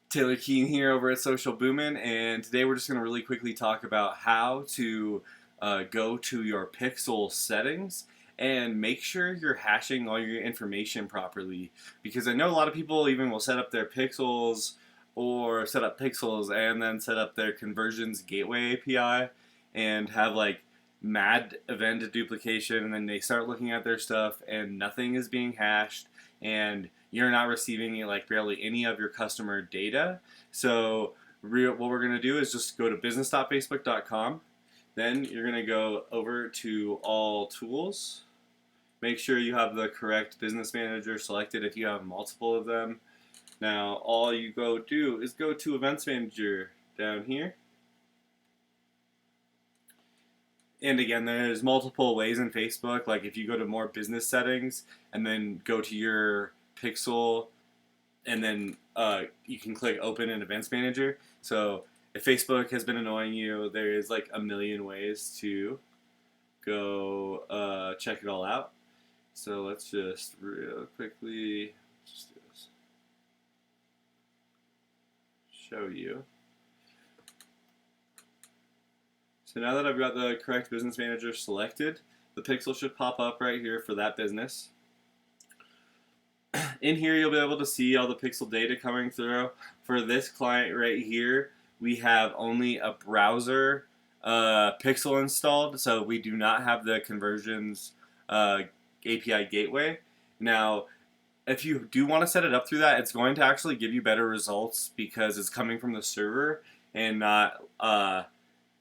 Taylor Keen here over at Social Boomin', and today we're just going to really quickly talk about how to go to your pixel settings and make sure you're hashing all your information properly. Because I know a lot of people even will set up their pixels or set up pixels and then set up their conversions gateway API and have like mad event duplication, and then they start looking at their stuff and nothing is being hashed and you're not receiving like barely any of your customer data. So what we're going to do is just go to business.facebook.com. Then you're going to go over to all tools. Make sure you have the correct business manager selected if you have multiple of them. Now all you do is go to events manager down here. And again, there's multiple ways in Facebook. Like if you go to more business settings and then go to your pixel, and then you can click open in events manager. So if Facebook has been annoying you, there is like a million ways to go check it all out. So let's just real quickly just do this. Show you. So now that I've got the correct business manager selected, the pixel should pop up right here for that business. In here you'll be able to see all the pixel data coming through. For this client right here, we have only a browser pixel installed, so we do not have the conversions API gateway. Now, if you do want to set it up through that, it's going to actually give you better results because it's coming from the server and not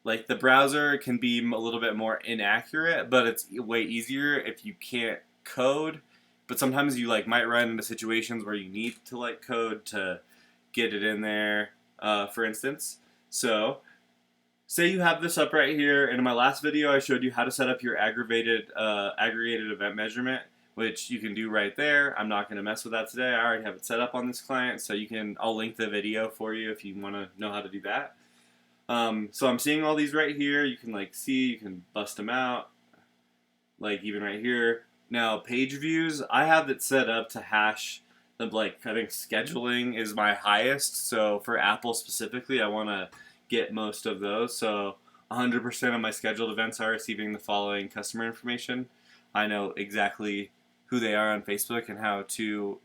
like the browser can be a little bit more inaccurate, but it's way easier if you can't code. But sometimes you like might run into situations where you need to like code to get it in there, for instance. So say you have this up right here, and in my last video I showed you how to set up your aggregated event measurement, which you can do right there. I'm not going to mess with that today. I already have it set up on this client, so I'll link the video for you if you want to know how to do that. So I'm seeing all these right here. You can like see, you can bust them out, like even right here. Now page views, I have it set up to hash the I think scheduling is my highest. So for Apple specifically, I want to get most of those. So 100% of my scheduled events are receiving the following customer information. I know exactly who they are on Facebook and how to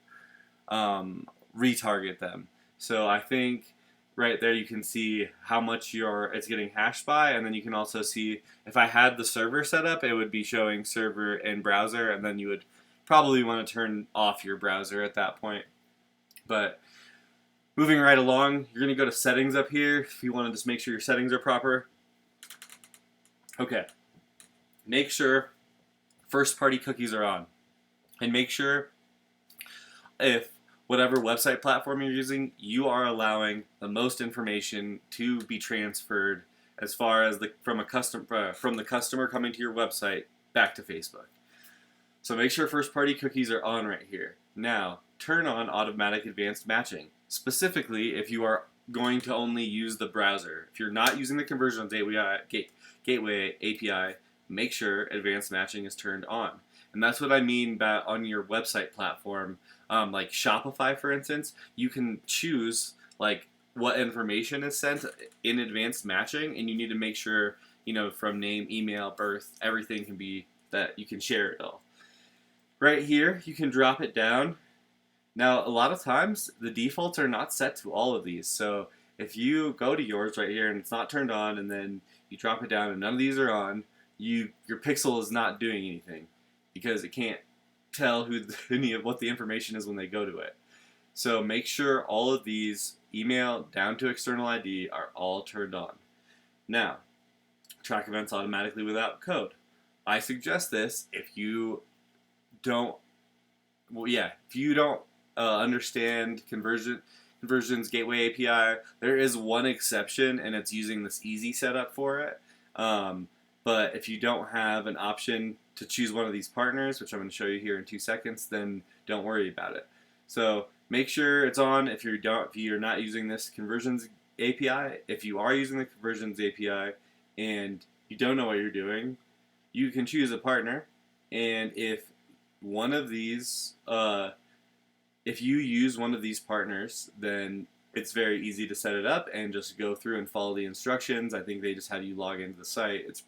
retarget them. So I think right there you can see how much it's getting hashed by, and then you can also see if I had the server set up, it would be showing server and browser, and then you would probably want to turn off your browser at that point. But moving right along, you're going to go to settings up here if you want to just make sure your settings are proper. Okay, make sure first party cookies are on, and make sure if whatever website platform you're using, you are allowing the most information to be transferred as far as from the customer coming to your website back to Facebook. So make sure first-party cookies are on right here. Now, turn on automatic advanced matching. Specifically, if you are going to only use the browser. If you're not using the conversions gateway API, make sure advanced matching is turned on. And that's what I mean by on your website platform. Like Shopify, for instance, you can choose like what information is sent in advanced matching, and you need to make sure, from name, email, birth, everything can be that you can share it all. Right here, you can drop it down. Now, a lot of times, the defaults are not set to all of these. So if you go to yours right here and it's not turned on, and then you drop it down and none of these are on, your pixel is not doing anything because it can't tell what the information is when they go to it. So make sure all of these, email down to external ID, are all turned on. Now, track events automatically without code. I suggest this if you don't understand conversions gateway API. There is one exception, and it's using this easy setup for it. But if you don't have an option to choose one of these partners, which I'm going to show you here in 2 seconds, then don't worry about it. So make sure it's on if you're not using this conversions API. If you are using the conversions API and you don't know what you're doing, you can choose a partner, and if one of these if you use one of these partners, then it's very easy to set it up and just go through and follow the instructions. I think they just have you log into the site. It's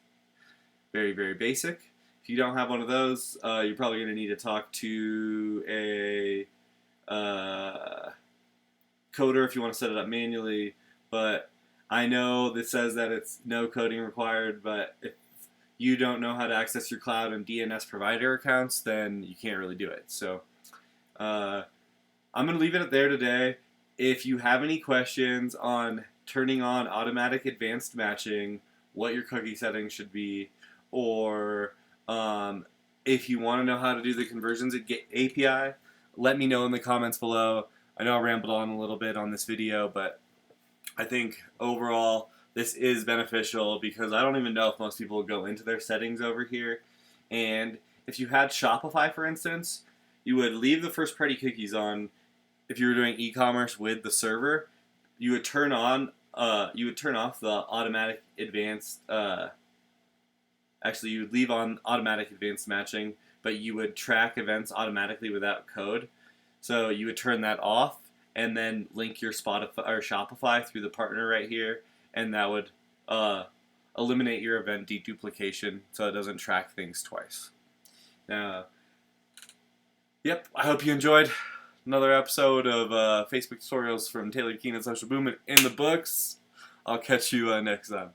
very, very basic. If you don't have one of those, you're probably going to need to talk to a coder if you want to set it up manually. But I know that says that it's no coding required, but if you don't know how to access your cloud and DNS provider accounts, then you can't really do it. So I'm going to leave it there today. If you have any questions on turning on automatic advanced matching, what your cookie settings should be, or if you want to know how to do the conversions API, let me know in the comments below. I know I rambled on a little bit on this video, but I think overall this is beneficial because I don't even know if most people go into their settings over here. And if you had Shopify, for instance, you would leave the first-party cookies on. If you were doing e-commerce with the server, you would turn off the automatic advanced. Actually, you would leave on automatic advanced matching, but you would track events automatically without code. So you would turn that off and then link your Spotify or Shopify through the partner right here, and that would eliminate your event deduplication so it doesn't track things twice. Now, yep, I hope you enjoyed another episode of Facebook tutorials from Taylor Keenan Social Boom in the books. I'll catch you next time.